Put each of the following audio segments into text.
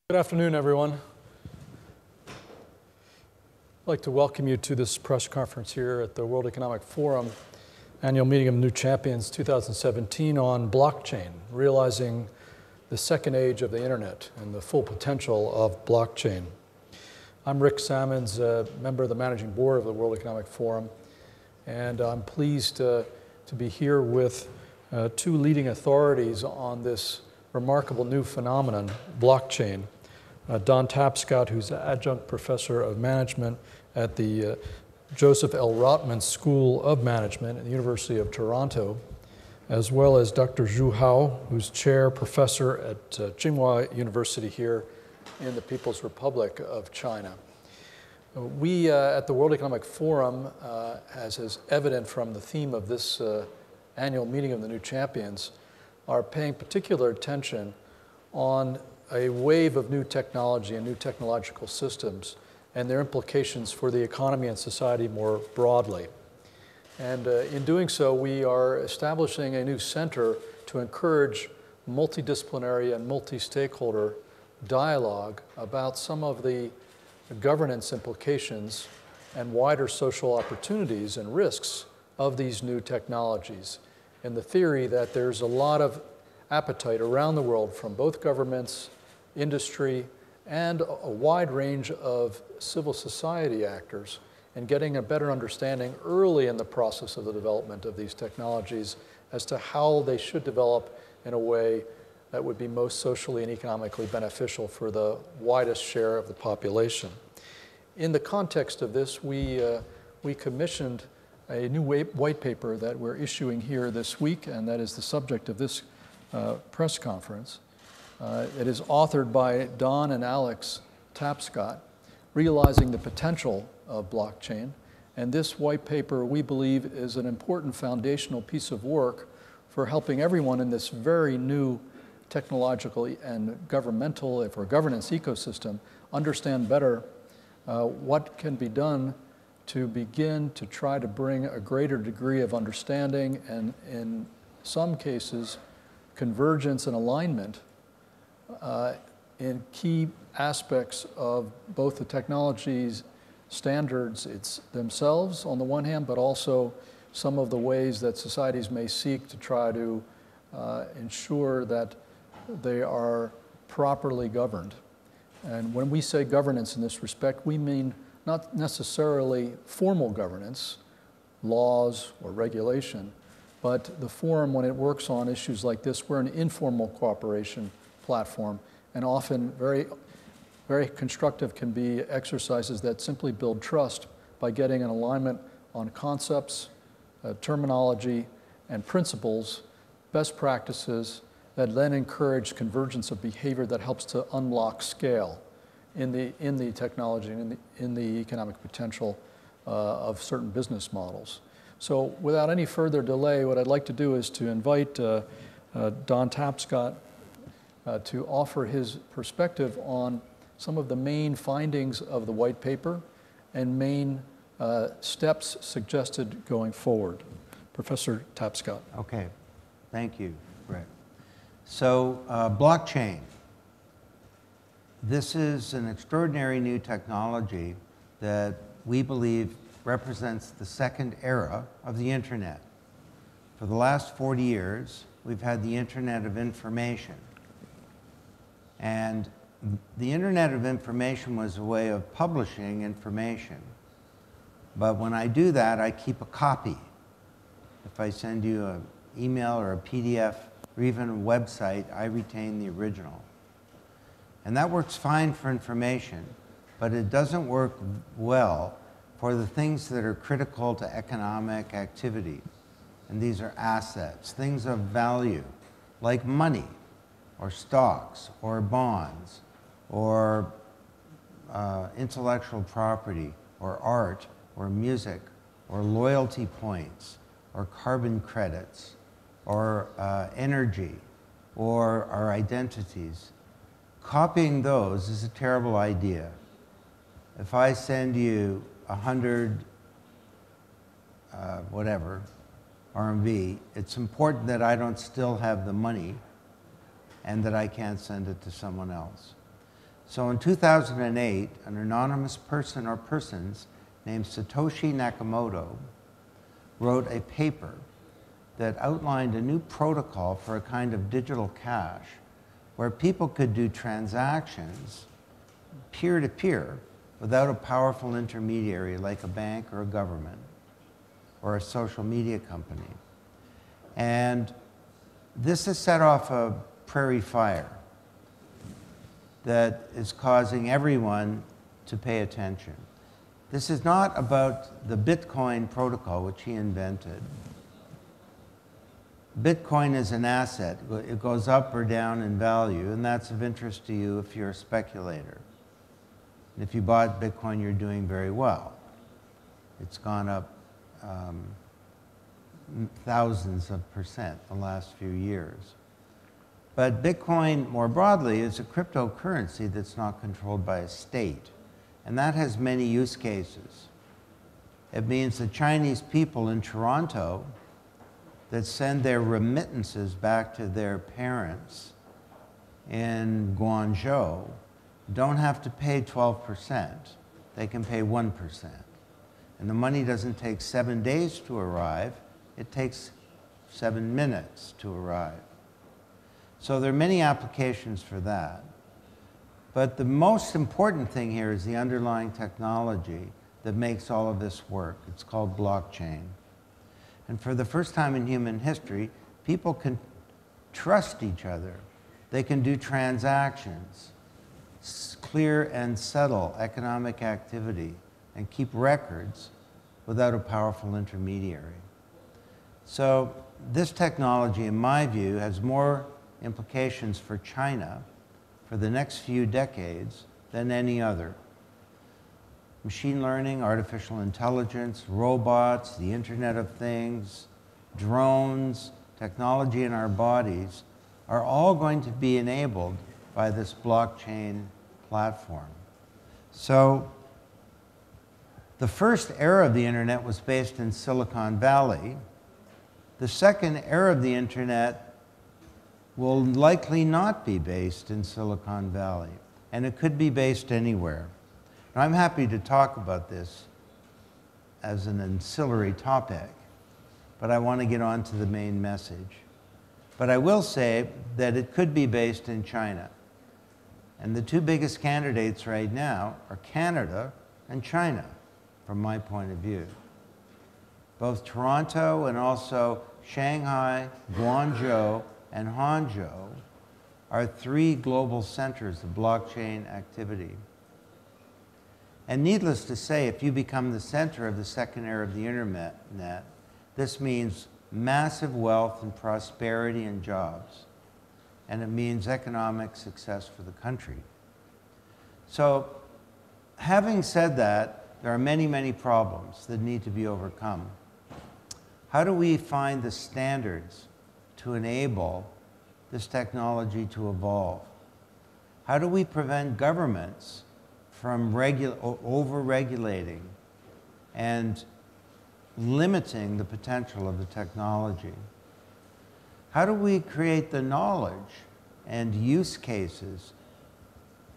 Good afternoon, everyone. I'd like to welcome you to this press conference here at the World Economic Forum Annual Meeting of New Champions 2017 on blockchain, realizing the second age of the internet and the full potential of blockchain. I'm Rick Samans, a member of the Managing Board of the World Economic Forum, and I'm pleased to be here with two leading authorities on this remarkable new phenomenon, blockchain. Don Tapscott, who's an adjunct professor of management at the Joseph L. Rotman School of Management at the University of Toronto, as well as Dr. Zhu Hao, who's chair professor at Tsinghua University here in the People's Republic of China. We at the World Economic Forum, as is evident from the theme of this annual meeting of the New Champions, are paying particular attention on a wave of new technology and new technological systems and their implications for the economy and society more broadly. And in doing so, we are establishing a new center to encourage multidisciplinary and multi-stakeholder dialogue about some of the governance implications and wider social opportunities and risks of these new technologies, and the theory that there's a lot of appetite around the world from both governments, industry, and a wide range of civil society actors in getting a better understanding early in the process of the development of these technologies as to how they should develop in a way that would be most socially and economically beneficial for the widest share of the population. In the context of this, we commissioned a new white paper that we're issuing here this week, and that is the subject of this press conference. It is authored by Don and Alex Tapscott, Realizing the Potential of Blockchain. And this white paper, we believe, is an important foundational piece of work for helping everyone in this very new technological and governmental, or governance ecosystem, understand better what can be done to begin to try to bring a greater degree of understanding and, in some cases, convergence and alignment in key aspects of both the technologies standards themselves on the one hand, but also some of the ways that societies may seek to try to ensure that they are properly governed. And when we say governance in this respect, we mean not necessarily formal governance, laws or regulation, but the forum, when it works on issues like this, we're an informal cooperation platform, and often very, very constructive can be exercises that simply build trust by getting an alignment on concepts, terminology, and principles, best practices that then encourage convergence of behavior that helps to unlock scale in the technology and in the economic potential of certain business models. So without any further delay, what I'd like to do is to invite Don Tapscott to offer his perspective on some of the main findings of the white paper and main steps suggested going forward. Professor Tapscott. Okay, thank you, Rick. So blockchain. This is an extraordinary new technology that we believe represents the second era of the internet. For the last 40 years, we've had the Internet of Information. And the Internet of Information was a way of publishing information. But when I do that, I keep a copy. If I send you an email or a PDF or even a website, I retain the original. And that works fine for information, but it doesn't work well for the things that are critical to economic activity. And these are assets, things of value, like money, or stocks, or bonds, or intellectual property, or art, or music, or loyalty points, or carbon credits, or energy, or our identities. Copying those is a terrible idea. If I send you 100 whatever RMB, it's important that I don't still have the money and that I can't send it to someone else. So in 2008, an anonymous person or persons named Satoshi Nakamoto wrote a paper that outlined a new protocol for a kind of digital cash where people could do transactions peer-to-peer without a powerful intermediary like a bank or a government or a social media company. And this has set off a prairie fire that is causing everyone to pay attention. This is not about the Bitcoin protocol, which he invented. Bitcoin is an asset. It goes up or down in value, and that's of interest to you if you're a speculator. And if you bought Bitcoin, you're doing very well. It's gone up thousands of percent the last few years. But Bitcoin, more broadly, is a cryptocurrency that's not controlled by a state. And that has many use cases. It means the Chinese people in Toronto that send their remittances back to their parents in Guangzhou don't have to pay 12%. They can pay 1%. And the money doesn't take 7 days to arrive. It takes 7 minutes to arrive. So there are many applications for that. But the most important thing here is the underlying technology that makes all of this work. It's called blockchain. And for the first time in human history, people can trust each other. They can do transactions, clear and settle economic activity, and keep records without a powerful intermediary. So this technology, in my view, has more implications for China for the next few decades than any other. Machine learning, artificial intelligence, robots, the Internet of Things, drones, technology in our bodies are all going to be enabled by this blockchain platform. So the first era of the Internet was based in Silicon Valley. The second era of the Internet will likely not be based in Silicon Valley, and it could be based anywhere. Now, I'm happy to talk about this as an ancillary topic, but I want to get on to the main message. But I will say that it could be based in China. And the two biggest candidates right now are Canada and China, from my point of view. Both Toronto and also Shanghai, Guangzhou, and Hangzhou are 3 global centers of blockchain activity. And needless to say, if you become the center of the second era of the Internet, this means massive wealth and prosperity and jobs. And it means economic success for the country. So, having said that, there are many, many problems that need to be overcome. How do we find the standards to enable this technology to evolve? How do we prevent governments from over-regulating and limiting the potential of the technology? How do we create the knowledge and use cases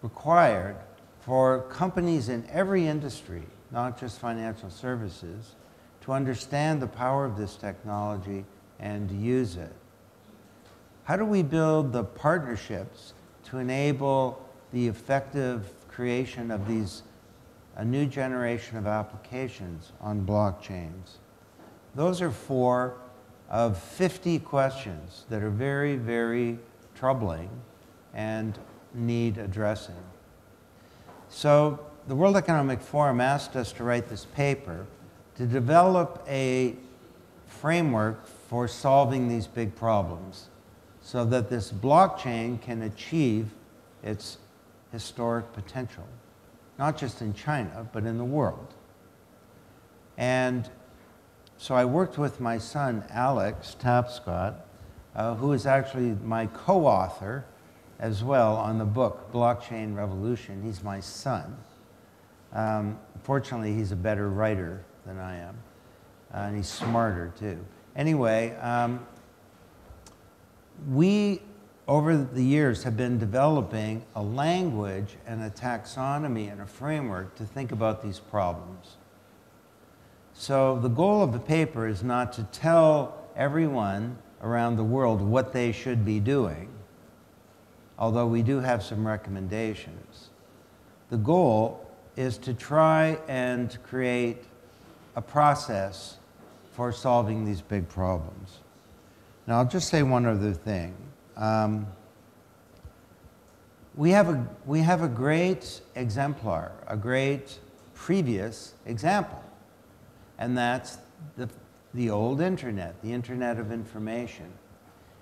required for companies in every industry, not just financial services, to understand the power of this technology and use it? How do we build the partnerships to enable the effective creation of a new generation of applications on blockchains? Those are 4 of 50 questions that are very, very troubling and need addressing. So the World Economic Forum asked us to write this paper to develop a framework for solving these big problems so that this blockchain can achieve its historic potential, not just in China, but in the world. And so I worked with my son, Alex Tapscott, who is actually my co-author as well on the book, Blockchain Revolution. He's my son. Fortunately, he's a better writer than I am, and he's smarter too. Anyway, we over the years, have been developing a language and a taxonomy and a framework to think about these problems. So the goal of the paper is not to tell everyone around the world what they should be doing, although we do have some recommendations. The goal is to try and create a process for solving these big problems. Now, I'll just say one other thing. We have a great exemplar, a great previous example, and that's the old internet, the Internet of Information.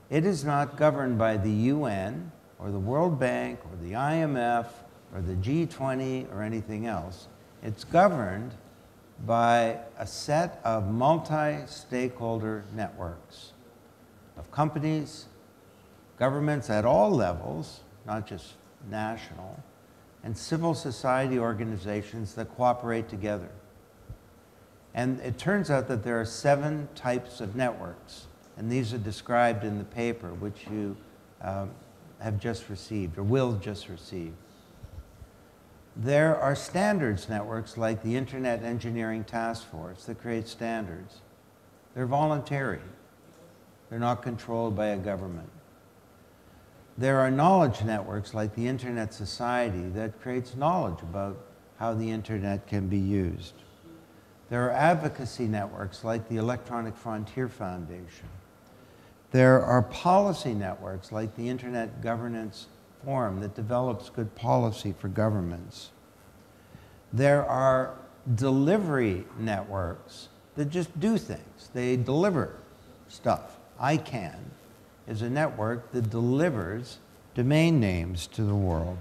It is not governed by the UN or the World Bank or the IMF or the G20 or anything else. It's governed by a set of multi-stakeholder networks of companies, governments at all levels, not just national, and civil society organizations that cooperate together. And it turns out that there are 7 types of networks, and these are described in the paper, which you have just received, or will just receive. There are standards networks like the Internet Engineering Task Force that create standards. They're voluntary. They're not controlled by a government. There are knowledge networks like the Internet Society that creates knowledge about how the Internet can be used. There are advocacy networks like the Electronic Frontier Foundation. There are policy networks like the Internet Governance Forum that develops good policy for governments. There are delivery networks that just do things. They deliver stuff. ICANN is a network that delivers domain names to the world.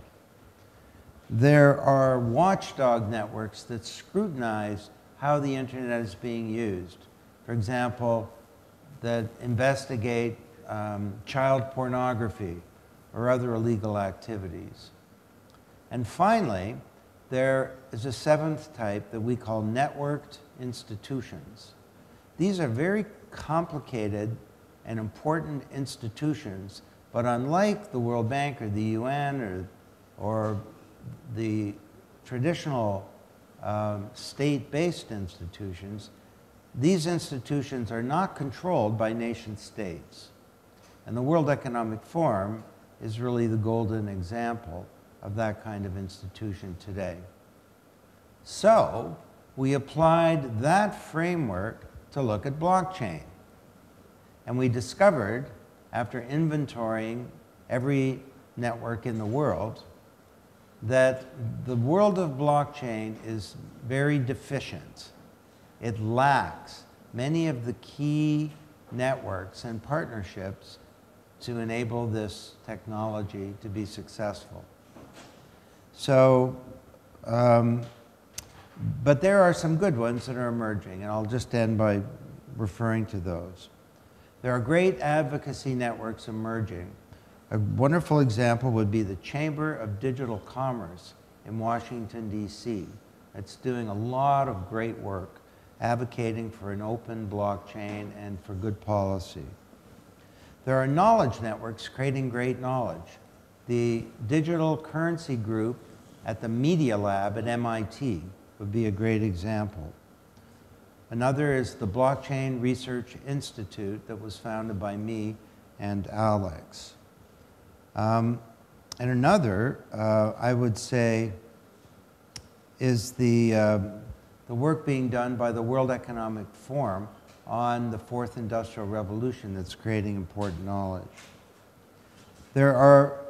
There are watchdog networks that scrutinize how the Internet is being used. For example, that investigate child pornography or other illegal activities. And finally, there is a 7th type that we call networked institutions. These are very complicated and important institutions, but unlike the World Bank or the UN or the traditional state-based institutions, these institutions are not controlled by nation states. And the World Economic Forum is really the golden example of that kind of institution today. So we applied that framework to look at blockchain. And we discovered, after inventorying every network in the world, that the world of blockchain is very deficient. It lacks many of the key networks and partnerships to enable this technology to be successful. So, but there are some good ones that are emerging, and I'll just end by referring to those. There are great advocacy networks emerging. A wonderful example would be the Chamber of Digital Commerce in Washington, D.C. It's doing a lot of great work advocating for an open blockchain and for good policy. There are knowledge networks creating great knowledge. The Digital Currency Group at the Media Lab at MIT would be a great example. Another is the Blockchain Research Institute that was founded by me and Alex. And another, I would say, is the work being done by the World Economic Forum on the 4th Industrial Revolution that's creating important knowledge. There are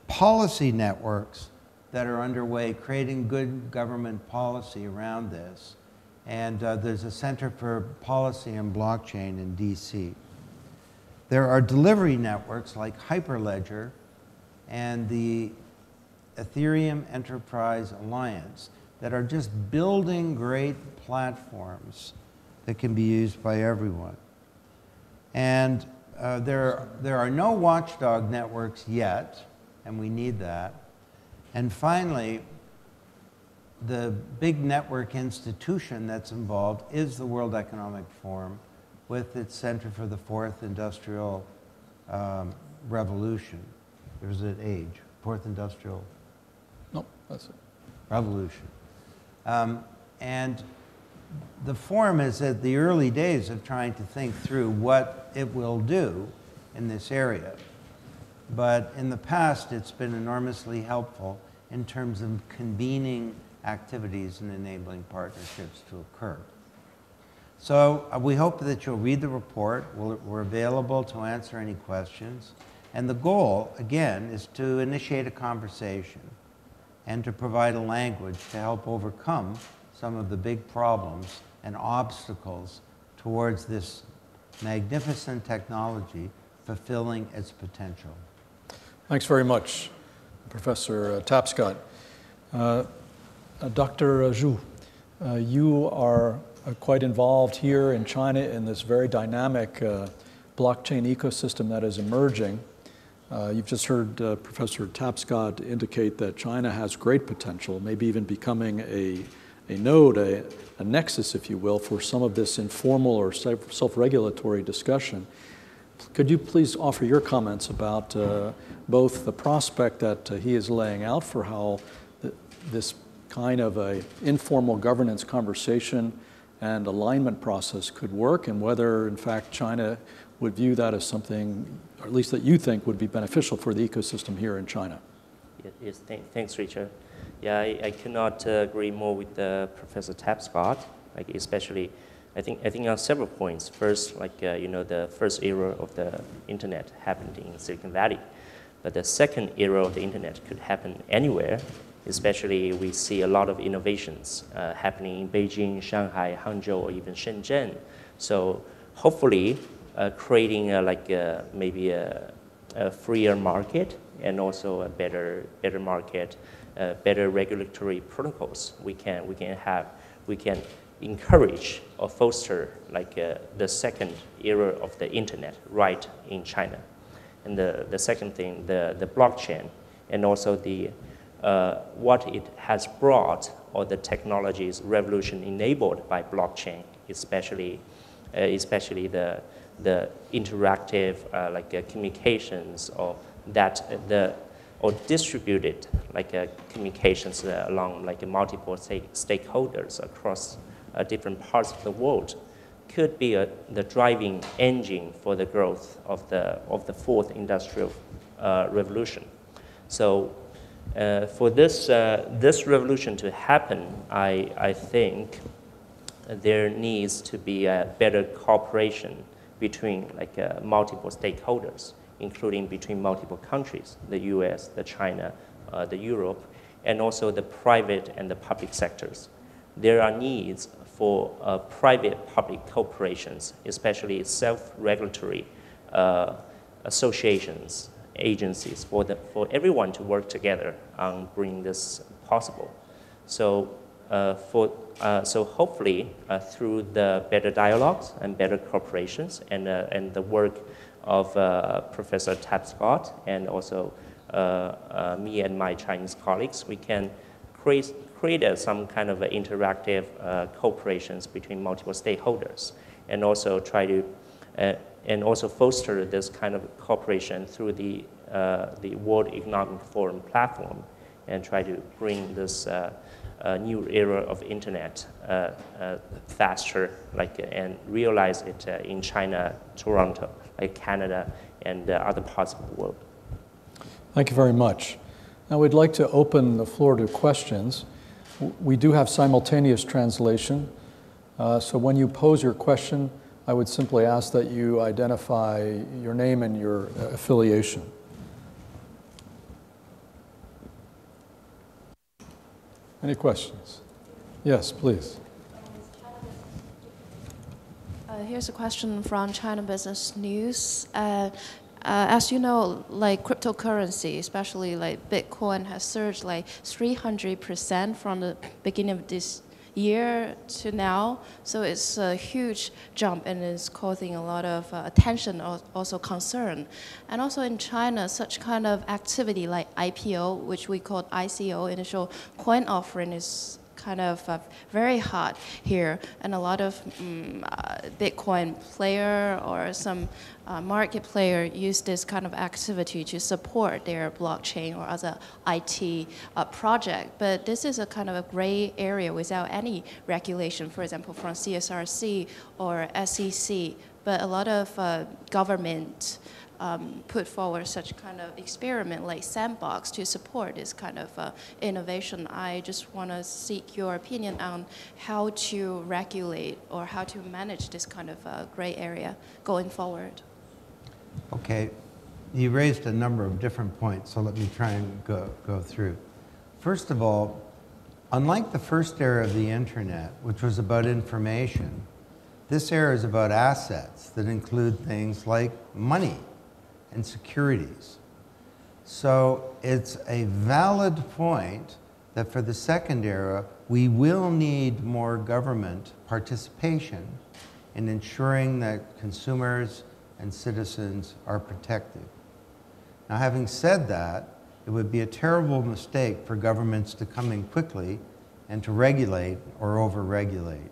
policy networks that are underway creating good government policy around this. And there's a Center for Policy and Blockchain in DC. There are delivery networks like Hyperledger and the Ethereum Enterprise Alliance that are just building great platforms that can be used by everyone. And there are no watchdog networks yet, and we need that. And finally, the big network institution that's involved is the World Economic Forum with its Center for the 4th Industrial Revolution. Or is it age? Fourth industrial No, that's it. revolution. And the forum is at the early days of trying to think through what it will do in this area. But in the past, it's been enormously helpful in terms of convening activities and enabling partnerships to occur. So we hope that you'll read the report. We're available to answer any questions. And the goal, again, is to initiate a conversation and to provide a language to help overcome some of the big problems and obstacles towards this magnificent technology fulfilling its potential. Thanks very much, Professor Tapscott. Dr. Zhu, you are quite involved here in China in this very dynamic blockchain ecosystem that is emerging. You've just heard Professor Tapscott indicate that China has great potential, maybe even becoming a node, a nexus, if you will, for some of this informal or self-regulatory discussion. Could you please offer your comments about both the prospect that he is laying out for how this kind of a informal governance conversation and alignment process could work, and whether, in fact, China would view that as something, or at least that you think would be beneficial for the ecosystem here in China? Yes, thanks, Richard. Yeah, I cannot agree more with Professor Tapscott. Like especially, I think on several points. First, like the first era of the internet happened in Silicon Valley, but the second era of the internet could happen anywhere. Especially, we see a lot of innovations happening in Beijing, Shanghai, Hangzhou, or even Shenzhen. So hopefully, creating maybe a freer market and also a better market, better regulatory protocols. We can encourage or foster the second era of the internet right in China. And the second thing, the blockchain, and also the what it has brought, or the technologies revolution enabled by blockchain, especially the interactive communications, or or distributed communications along multiple stakeholders across different parts of the world, could be the driving engine for the growth of the fourth industrial revolution. So for this revolution to happen, I think there needs to be a better cooperation between multiple stakeholders, including between multiple countries, the US, the China, the Europe, and also the private and the public sectors. There are needs for private-public cooperations, especially self-regulatory associations, agencies, for everyone to work together on bringing this possible. So, so hopefully through the better dialogues and better cooperations and the work of Professor Tapscott and also me and my Chinese colleagues, we can create some kind of interactive cooperations between multiple stakeholders, and also try to and also foster this kind of cooperation through the World Economic Forum platform, and try to bring this new era of internet faster, and realize it in China, Toronto, Canada, and other parts of the world. Thank you very much. Now we'd like to open the floor to questions. We do have simultaneous translation, so when you pose your question, I would simply ask that you identify your name and your affiliation. Any questions? Yes, please. Here's a question from China Business News. As you know, cryptocurrency, especially Bitcoin, has surged 300% from the beginning of this year to now. So it's a huge jump, and it's causing a lot of attention, also concern. And also in China, such kind of activity like IPO, which we call ICO, initial coin offering, is kind of very hot here, and a lot of Bitcoin player or some market player use this kind of activity to support their blockchain or other IT project. But this is a kind of a gray area without any regulation, for example, from CSRC or SEC. But a lot of government put forward such kind of experiment like sandbox to support this kind of innovation. I just want to seek your opinion on how to regulate or how to manage this kind of gray area going forward. Okay, you raised a number of different points, so let me try and go through. First of all, unlike the first era of the internet, which was about information, this era is about assets that include things like money and securities. So it's a valid point that for the second era, we will need more government participation in ensuring that consumers and citizens are protected. Now, having said that, it would be a terrible mistake for governments to come in quickly and to regulate or over-regulate.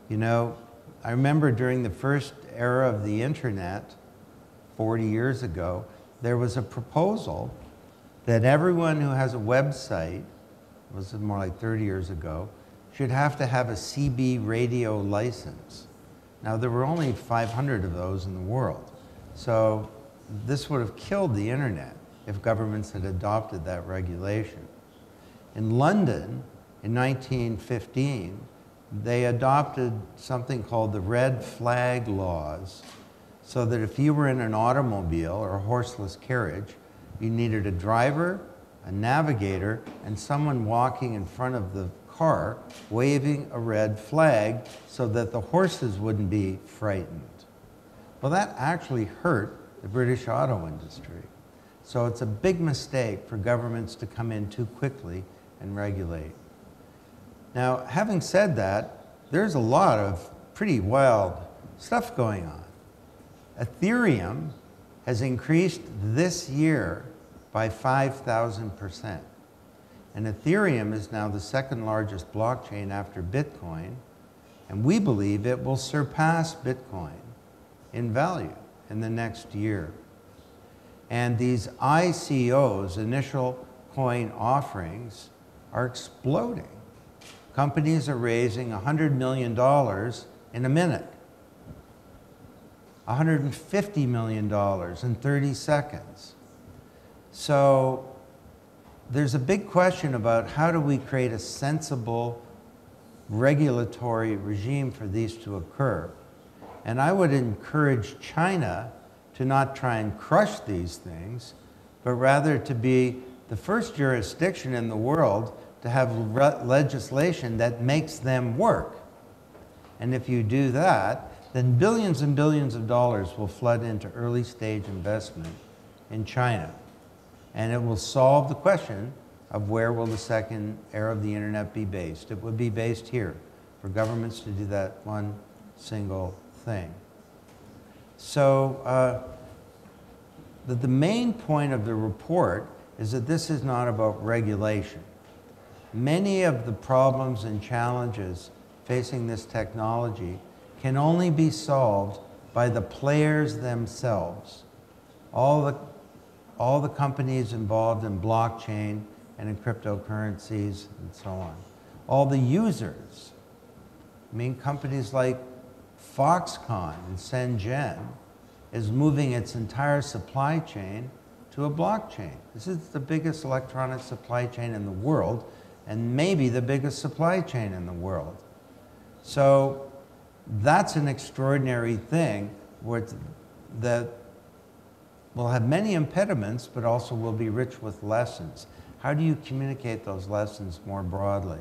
You know, I remember during the first era of the internet, 40 years ago, there was a proposal that everyone who has a website, it was more like 30 years ago, should have to have a CB radio license. Now, there were only 500 of those in the world. So this would have killed the internet if governments had adopted that regulation. In London, in 1915, they adopted something called the red flag laws, so that if you were in an automobile or a horseless carriage, you needed a driver, a navigator, and someone walking in front of the car waving a red flag so that the horses wouldn't be frightened. Well, that actually hurt the British auto industry. So it's a big mistake for governments to come in too quickly and regulate. Now, having said that, there's a lot of pretty wild stuff going on. Ethereum has increased this year by 5,000%. And Ethereum is now the second largest blockchain after Bitcoin, and we believe it will surpass Bitcoin in value in the next year. And these ICOs, initial coin offerings, are exploding. Companies are raising $100 million in a minute. $150 million in 30 seconds. So there's a big question about how do we create a sensible regulatory regime for these to occur. And I would encourage China to not try and crush these things, but rather to be the first jurisdiction in the world to have legislation that makes them work. And if you do that, then billions and billions of dollars will flood into early stage investment in China. And it will solve the question of where will the second era of the internet be based. It would be based here for governments to do that one single thing. So the main point of the report is that this is not about regulation. Many of the problems and challenges facing this technology can only be solved by the players themselves. All the companies involved in blockchain and in cryptocurrencies and so on. All the users. I mean, companies like Foxconn in Shenzhen is moving its entire supply chain to a blockchain. This is the biggest electronic supply chain in the world, and maybe the biggest supply chain in the world. So that's an extraordinary thing that will have many impediments, but also will be rich with lessons. How do you communicate those lessons more broadly?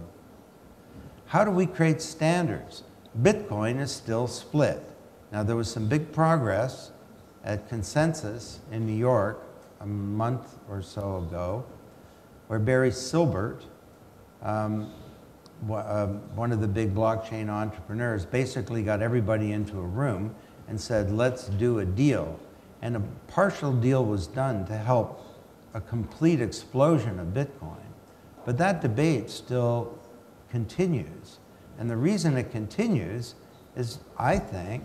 How do we create standards? Bitcoin is still split. Now, there was some big progress at Consensus in New York a month or so ago, where Barry Silbert, one of the big blockchain entrepreneurs, basically got everybody into a room and said, let's do a deal. And a partial deal was done to help a complete explosion of Bitcoin. But that debate still continues. And the reason it continues is, I think,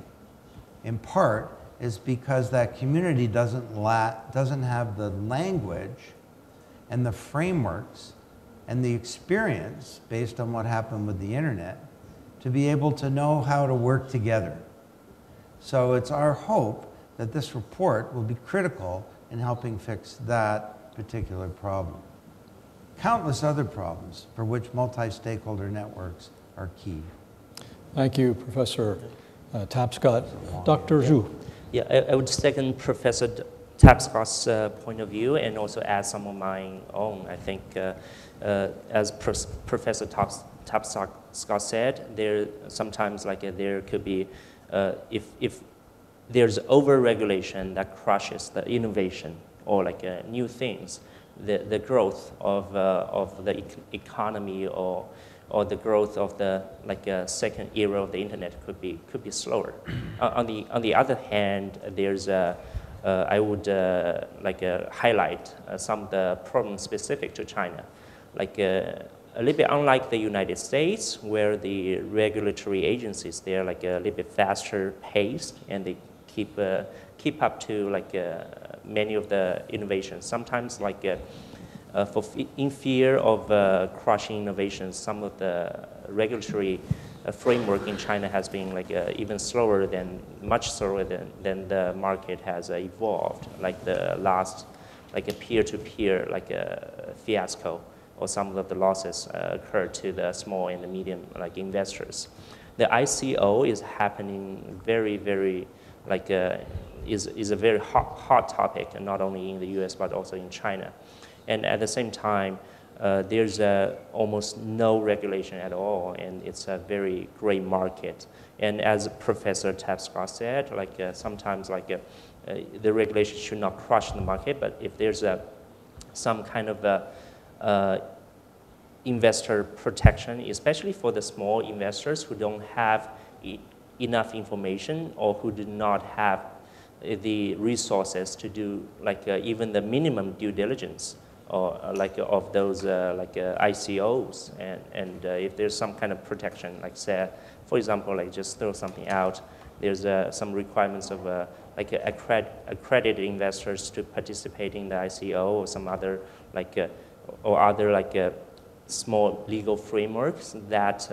in part, is because that community doesn't have the language and the frameworks and the experience based on what happened with the internet to be able to know how to work together. So it's our hope that this report will be critical in helping fix that particular problem. Countless other problems for which multi-stakeholder networks are key. Thank you, Professor Tapscott. Dr. Zhu. Yeah, I would second Professor Tapscott's point of view and also add some of my own. I think, as Professor Tapscott said, there sometimes there could be, if there's over-regulation that crushes the innovation or new things, the growth of the economy or the growth of the second era of the internet could be slower. On the other hand, there's I would highlight some of the problems specific to China, a little bit unlike the United States, where the regulatory agencies they're a little bit faster paced and they keep up to many of the innovations. Sometimes in fear of crushing innovations, some of the regulatory framework in China has been even slower much slower than the market has evolved. Like the last, a peer-to-peer fiasco, or some of the losses occurred to the small and the medium investors. The ICO is happening very, very is a very hot topic, not only in the U.S. but also in China. And at the same time, there's almost no regulation at all, and it's a very gray market. And as Professor Tapscott said, sometimes the regulation should not crush the market, but if there's some kind of investor protection, especially for the small investors who don't have enough information or who do not have the resources to do even the minimum due diligence or of those ICOs, and if there's some kind of protection, say, for example, just throw something out, there's some requirements of accredited investors to participate in the ICO or some other small legal frameworks that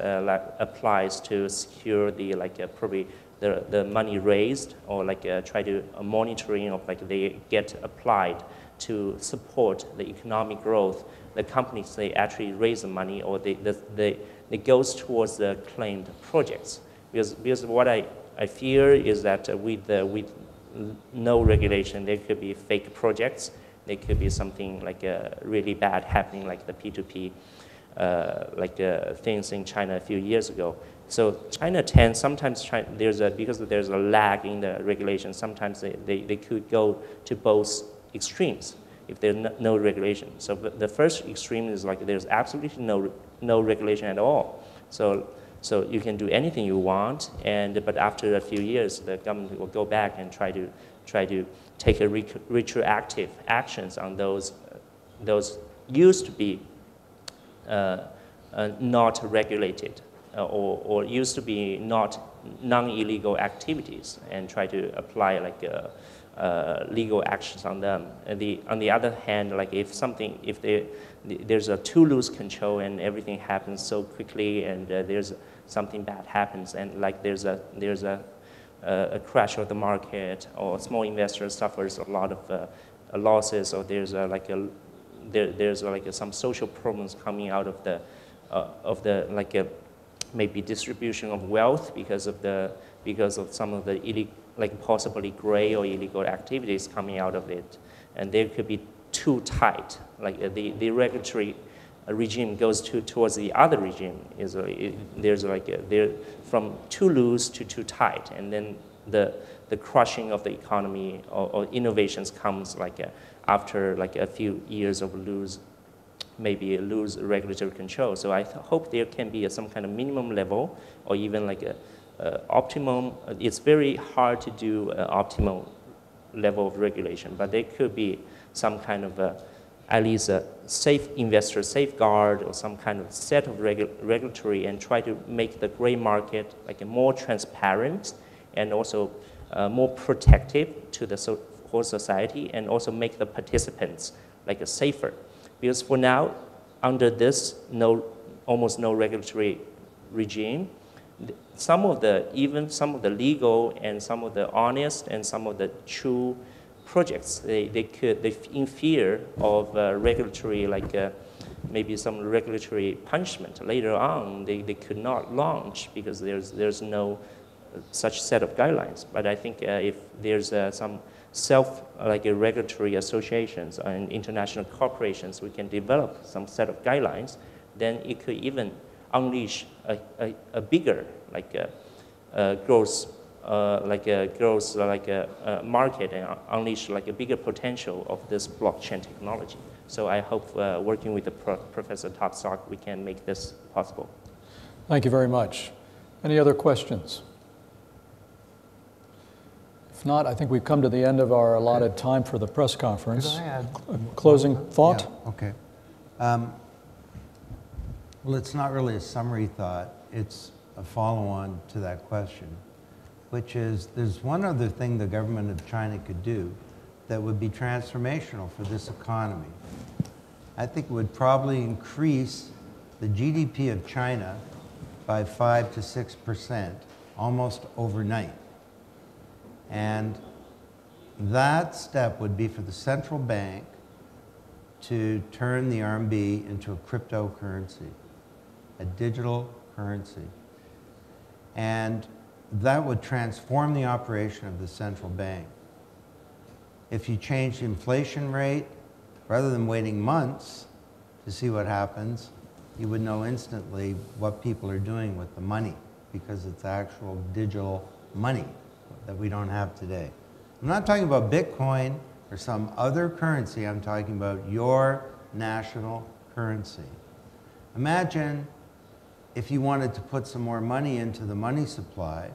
applies to secure the probably the money raised, or try to monitoring of they get applied to support the economic growth. The companies, they actually raise the money, or they goes towards the claimed projects. Because what I fear is that with no regulation, there could be fake projects. There could be something really bad happening, like the P2P things in China a few years ago. So China tends, sometimes because there's a lag in the regulation, sometimes they could go to both extremes if there's no regulation. So the first extreme is there's absolutely no regulation at all. So you can do anything you want, but after a few years, the government will go back and try to take a retroactive actions on those used to be not regulated or used to be non-illegal activities, and try to apply legal actions on them. And on the other hand, if there's a too loose control and everything happens so quickly, and there's something bad happens, and there's a crash of the market, or small investor suffers a lot of losses, or there's some social problems coming out of the maybe distribution of wealth because of some of the possibly gray or illegal activities coming out of it, and they could be too tight. The regulatory regime goes towards the other regime. There's from too loose to too tight, and then the crushing of the economy or innovations comes after a few years of lose regulatory control. So I hope there can be some kind of minimum level, or even optimum. It's very hard to do optimal level of regulation, but there could be some kind of at least a safe investor safeguard or some kind of set of regulatory and try to make the gray market like a more transparent and also more protective to the whole society, and also make the participants like a safer. Because for now, under this almost no regulatory regime, even some of the legal and some of the honest and some of the true projects, they in fear of regulatory, maybe some regulatory punishment later on, they could not launch because there's no such set of guidelines. But I think if there's some regulatory associations and international corporations, we can develop some set of guidelines, then it could even unleash a bigger growth market, and unleash a bigger potential of this blockchain technology. So I hope working with Professor Tapscott, we can make this possible. Thank you very much. Any other questions? If not, I think we've come to the end of our allotted time for the press conference. Could I add a closing thought? Yeah, okay. Well, it's not really a summary thought. It's a follow-on to that question, which is there's one other thing the government of China could do that would be transformational for this economy. I think it would probably increase the GDP of China by 5 to 6% almost overnight. And that step would be for the central bank to turn the RMB into a cryptocurrency, a digital currency. And that would transform the operation of the central bank. If you change the inflation rate, rather than waiting months to see what happens, you would know instantly what people are doing with the money, because it's actual digital money that we don't have today. I'm not talking about Bitcoin or some other currency. I'm talking about your national currency. Imagine if you wanted to put some more money into the money supply,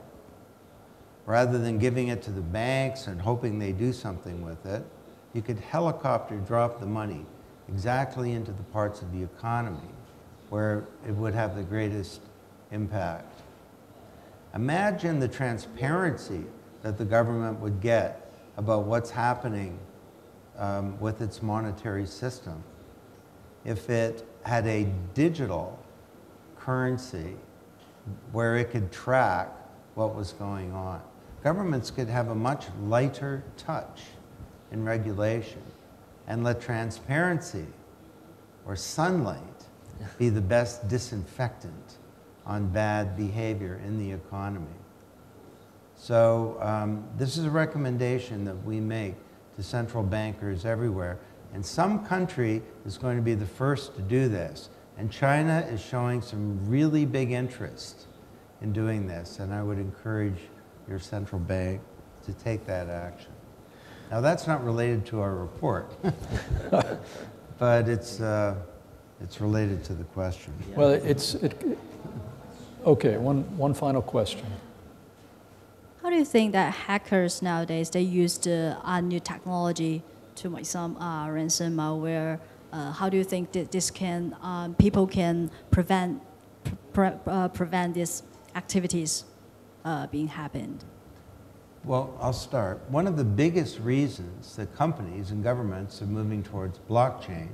rather than giving it to the banks and hoping they do something with it, you could helicopter drop the money exactly into the parts of the economy where it would have the greatest impact. Imagine the transparency that the government would get about what's happening with its monetary system if it had a digital currency where it could track what was going on. Governments could have a much lighter touch in regulation and let transparency or sunlight be the best disinfectant on bad behavior in the economy. So this is a recommendation that we make to central bankers everywhere. And some country is going to be the first to do this. And China is showing some really big interest in doing this. And I would encourage your central bank to take that action. Now that's not related to our report, but it's related to the question. Well, okay, one final question. How do you think that hackers nowadays, they use the new technology to make some ransom malware? How do you think that this can, people can prevent these activities being happened? Well, I'll start. One of the biggest reasons that companies and governments are moving towards blockchain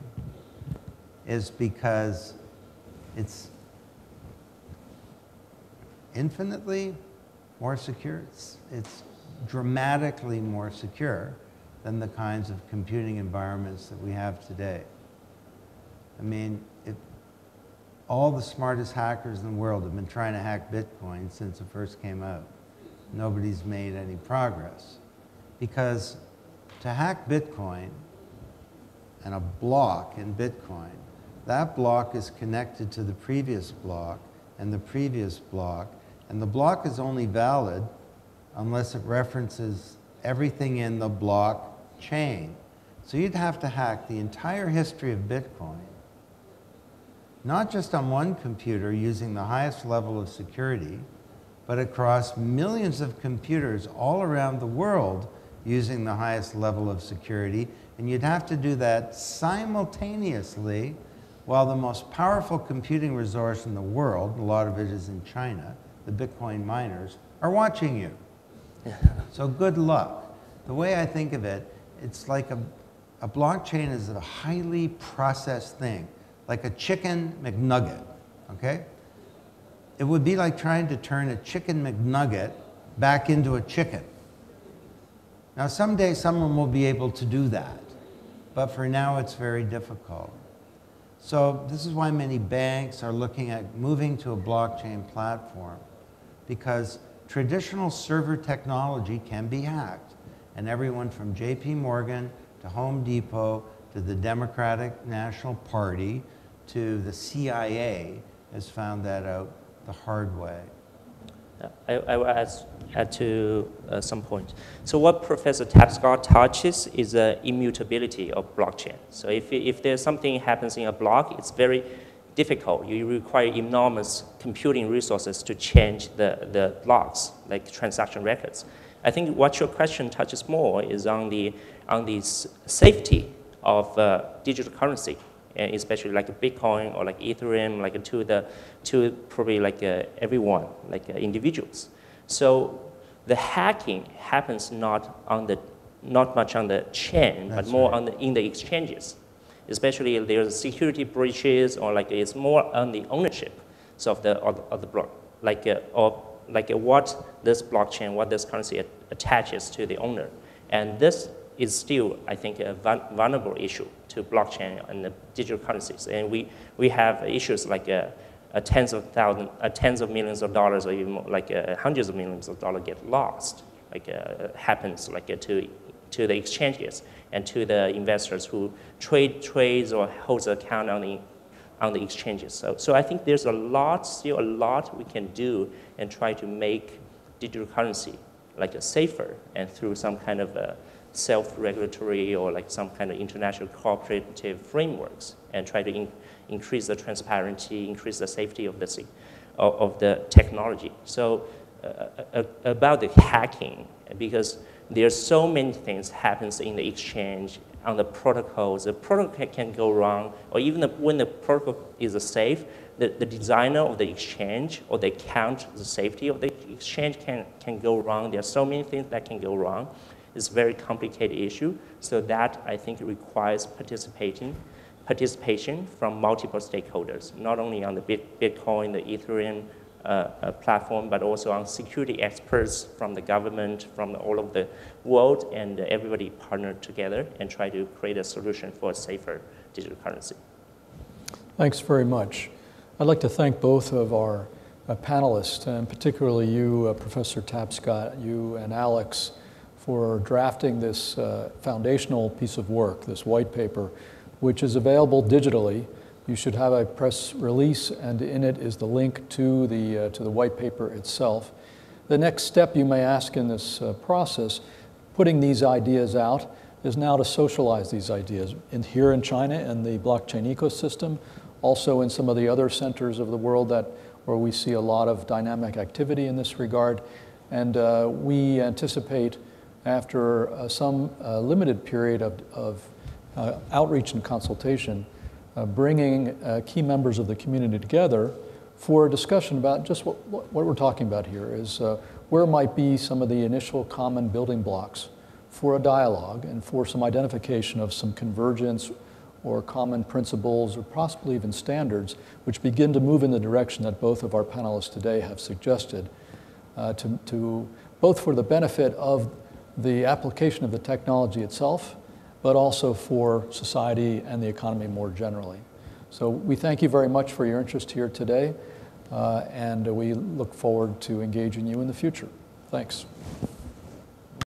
is because it's infinitely more secure. It's dramatically more secure than the kinds of computing environments that we have today. I mean, all the smartest hackers in the world have been trying to hack Bitcoin since it first came out. Nobody's made any progress. Because to hack Bitcoin and a block in Bitcoin, that block is connected to the previous block and the previous block, and the block is only valid unless it references everything in the block chain. So you'd have to hack the entire history of Bitcoin, not just on one computer using the highest level of security, but across millions of computers all around the world using the highest level of security, And you'd have to do that simultaneously while the most powerful computing resource in the world, a lot of it is in China, the Bitcoin miners, are watching you. So good luck. The way I think of it, it's like a blockchain is a highly processed thing, like a chicken McNugget, okay? It would be like trying to turn a chicken McNugget back into a chicken. Now, someday someone will be able to do that, but for now it's very difficult. So this is why many banks are looking at moving to a blockchain platform, because traditional server technology can be hacked. And everyone from JP Morgan to Home Depot to the Democratic National Party to the CIA has found that out the hard way. I will add to some point. So what Professor Tapscott touches is the immutability of blockchain. So if there's something happens in a block, it's very difficult. You require enormous computing resources to change the blocks, like transaction records. I think what your question touches more is on the safety of digital currency, and especially like Bitcoin or like Ethereum, like to probably like everyone, like individuals. So the hacking happens not much on the chain, but more in the exchanges. Especially if there's security breaches, or like it's more on the ownership of the block, like what this blockchain, what this currency attaches to the owner. And this is still, I think, a vulnerable issue to blockchain and the digital currencies. And we have issues like tens of millions of dollars, or even more, like hundreds of millions of dollars get lost, like happens like to the exchanges and to the investors who trades or holds an account on the exchanges. So I think there's still a lot we can do and try to make digital currency like safer, and through some kind of self-regulatory or like some kind of international cooperative frameworks, and try to increase the transparency, increase the safety of the technology. So about the hacking, because there's so many things happens in the exchange, on the protocols. The protocol can go wrong, or even when the protocol is safe, the designer of the exchange or the account, the safety of the exchange can go wrong. There are so many things that can go wrong. It's a very complicated issue. So that, I think, requires participation from multiple stakeholders, not only on the Bitcoin, the Ethereum platform, but also on security experts from the government, from all of the world, and everybody partnered together and try to create a solution for a safer digital currency. Thanks very much. I'd like to thank both of our panelists, and particularly you, Professor Tapscott, you and Alex, for drafting this foundational piece of work, this white paper, which is available digitally. You should have a press release, and in it is the link to the white paper itself. The next step you may ask in this process, putting these ideas out, is now to socialize these ideas here in China and the blockchain ecosystem, also in some of the other centers of the world where we see a lot of dynamic activity in this regard. And we anticipate, after some limited period of outreach and consultation, bringing key members of the community together for a discussion about just what we're talking about here is where might be some of the initial common building blocks for a dialogue and for some identification of some convergence or common principles or possibly even standards which begin to move in the direction that both of our panelists today have suggested, to both for the benefit of the application of the technology itself, but also for society and the economy more generally. So we thank you very much for your interest here today, and we look forward to engaging you in the future. Thanks.